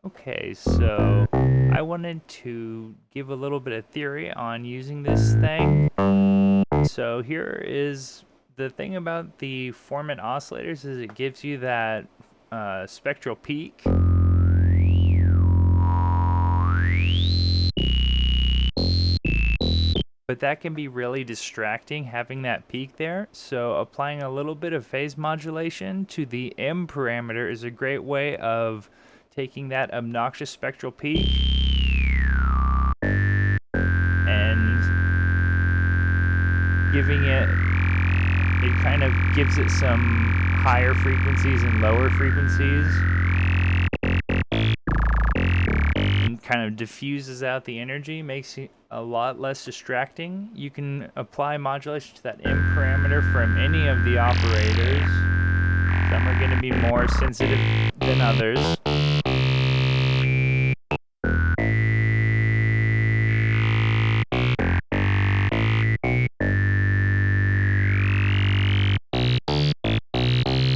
Okay, so I wanted to give a little bit of theory on using this thing. So here is the thing about the formant oscillators is it gives you that spectral peak. But that can be really distracting having that peak there. So applying a little bit of phase modulation to the M parameter is a great way of taking that obnoxious spectral peak and giving it kind of gives it some higher frequencies and lower frequencies and kind of diffuses out the energy, makes it a lot less distracting. You can apply modulation to that M parameter from any of the operators. Some are going to be more sensitive than others.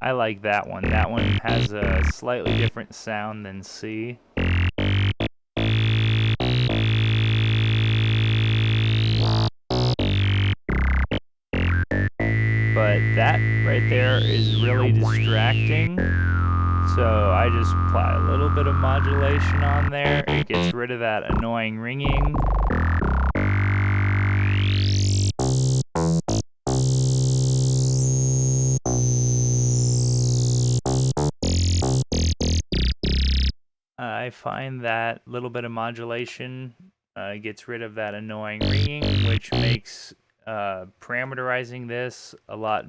I like that one. That one has a slightly different sound than C. But that right there is really distracting. So I just apply a little bit of modulation on there. It gets rid of that annoying ringing. I find that little bit of modulation gets rid of that annoying ringing, which makes parameterizing this a lot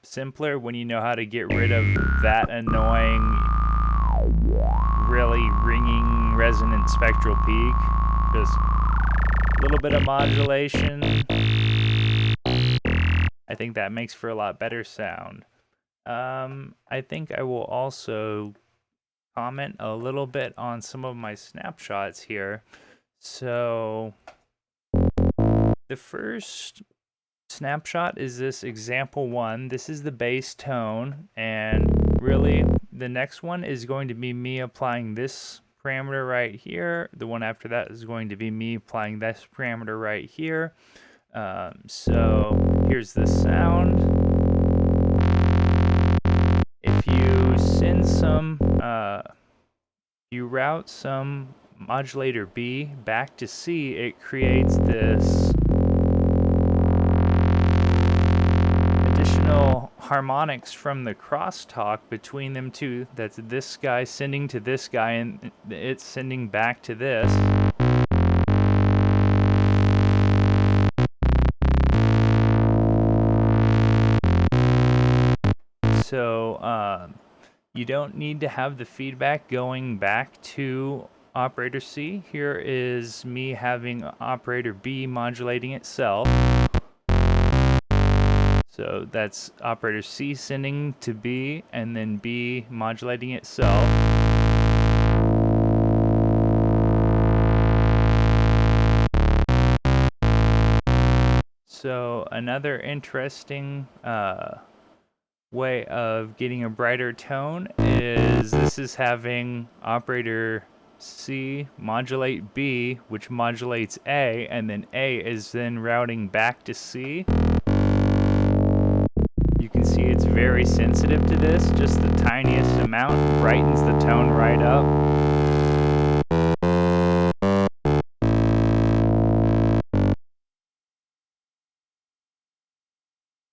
simpler when you know how to get rid of that annoying, really ringing resonant spectral peak. Just a little bit of modulation. I think that makes for a lot better sound. I think I will also comment a little bit on some of my snapshots here. So the first snapshot is this example 1. This is the bass tone, and really the next one is going to be me applying this parameter right here. The one after that is going to be me applying this parameter right here. So here's the sound. If you send some, you route some modulator B back to C, it creates this additional harmonics from the crosstalk between them two. That's this guy sending to this guy and it's sending back to this. So you don't need to have the feedback going back to operator C. Here is me having operator B modulating itself. So that's operator C sending to B and then B modulating itself. So another interesting way of getting a brighter tone is this is having operator C modulate B, which modulates A, and then A is then routing back to C. You can see it's very sensitive to this. Just the tiniest amount brightens the tone right up.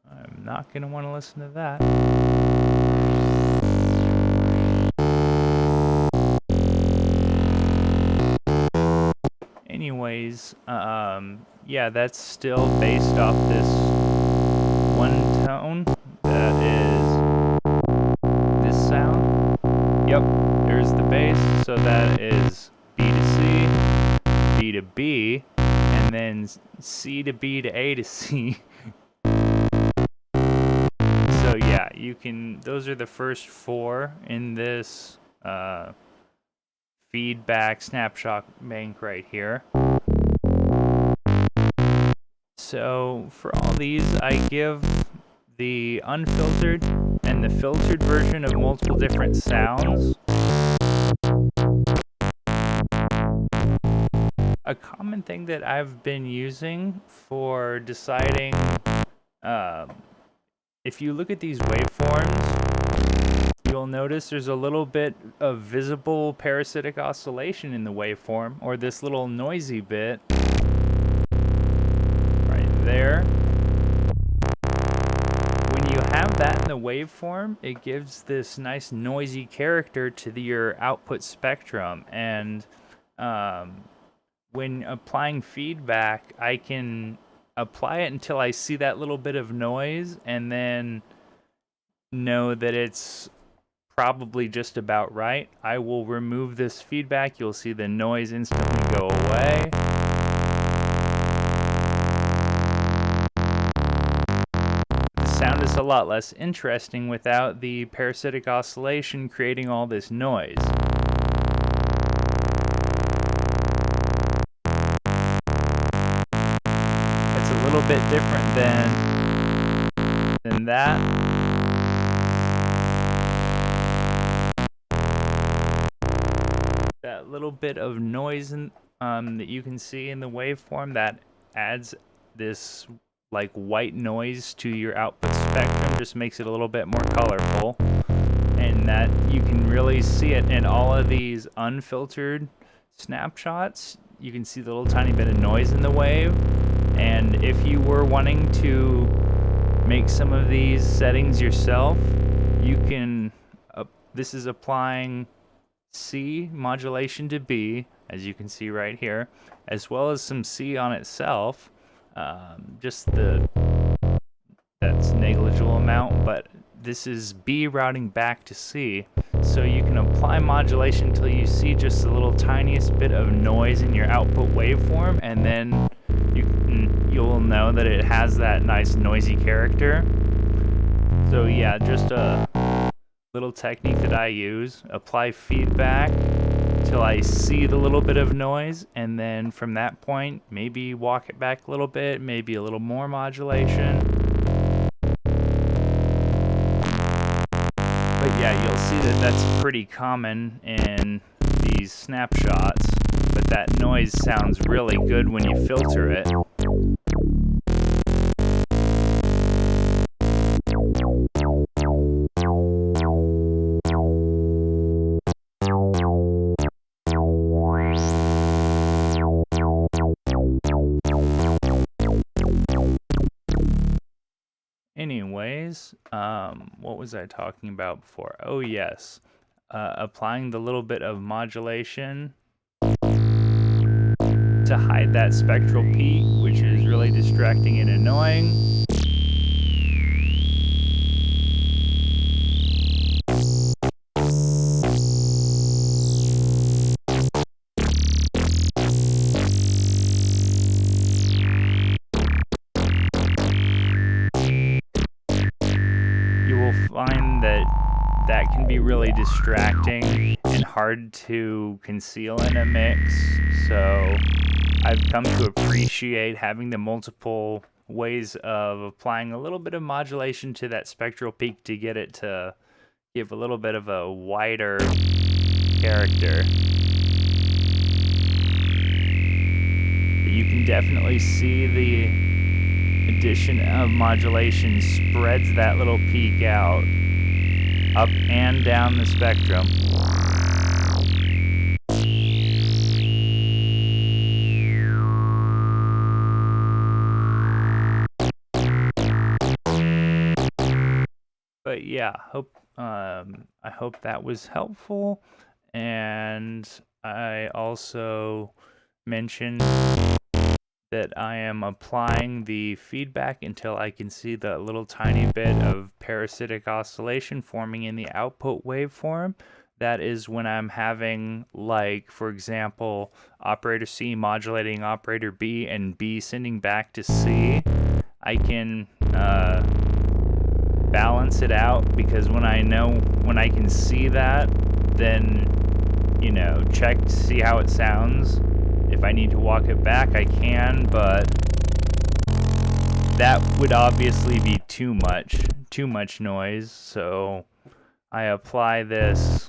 I'm not going to want to listen to that. Anyways, yeah, that's still based off this one tone that is this sound. Yep, there's the bass, so that is B to C, B to B, and then C to B to A to C. So yeah, you can, those are the first 4 in this feedback snapshot bank right here. So for all these, I give the unfiltered and the filtered version of multiple different sounds. a common thing that I've been using for deciding, if you look at these waveforms, you'll notice there's a little bit of visible parasitic oscillation in the waveform, or this little noisy bit right there. When you have that in the waveform, it gives this nice noisy character to your output spectrum, and when applying feedback, I can apply it until I see that little bit of noise, and then know that it's probably just about right. I will remove this feedback. You'll see the noise instantly go away. The sound is a lot less interesting without the parasitic oscillation creating all this noise. It's a little bit different than that. That little bit of noise that you can see in the waveform, that adds this like white noise to your output spectrum, just makes it a little bit more colorful, and that you can really see it in all of these unfiltered snapshots. You can see the little tiny bit of noise in the wave, and if you were wanting to make some of these settings yourself, you can this is applying C modulation to B, as you can see right here, as well as some C on itself. Just that's negligible amount, but this is B routing back to C. So you can apply modulation until you see just the little tiniest bit of noise in your output waveform, and then you'll know that it has that nice noisy character. So yeah, just a little technique that I use. Apply feedback till I see the little bit of noise, and then from that point, maybe walk it back a little bit, maybe a little more modulation. But yeah, you'll see that that's pretty common in these snapshots, but that noise sounds really good when you filter it. Anyways, what was I talking about before? Oh yes, applying the little bit of modulation to hide that spectral peak, which is really distracting and annoying. Find that can be really distracting and hard to conceal in a mix, so I've come to appreciate having the multiple ways of applying a little bit of modulation to that spectral peak to get it to give a little bit of a wider character. But you can definitely see the addition of modulation spreads that little peak out, up and down the spectrum. But yeah, I hope that was helpful, and I also mentioned that I am applying the feedback until I can see the little tiny bit of parasitic oscillation forming in the output waveform. That is when I'm having, like, for example, operator C modulating operator B and B sending back to C. I can balance it out, because when I can see that, then, you know, check to see how it sounds. If I need to walk it back, I can, but that would obviously be too much noise, so I apply this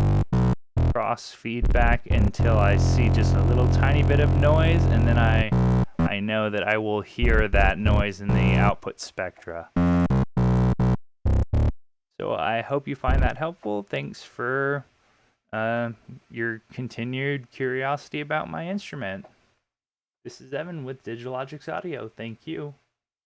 cross cross feedback until I see just a little tiny bit of noise, and then I know that I will hear that noise in the output spectra. So I hope you find that helpful. Thanks for your continued curiosity about my instrument. This is Evan with Digilogix Audio. Thank you.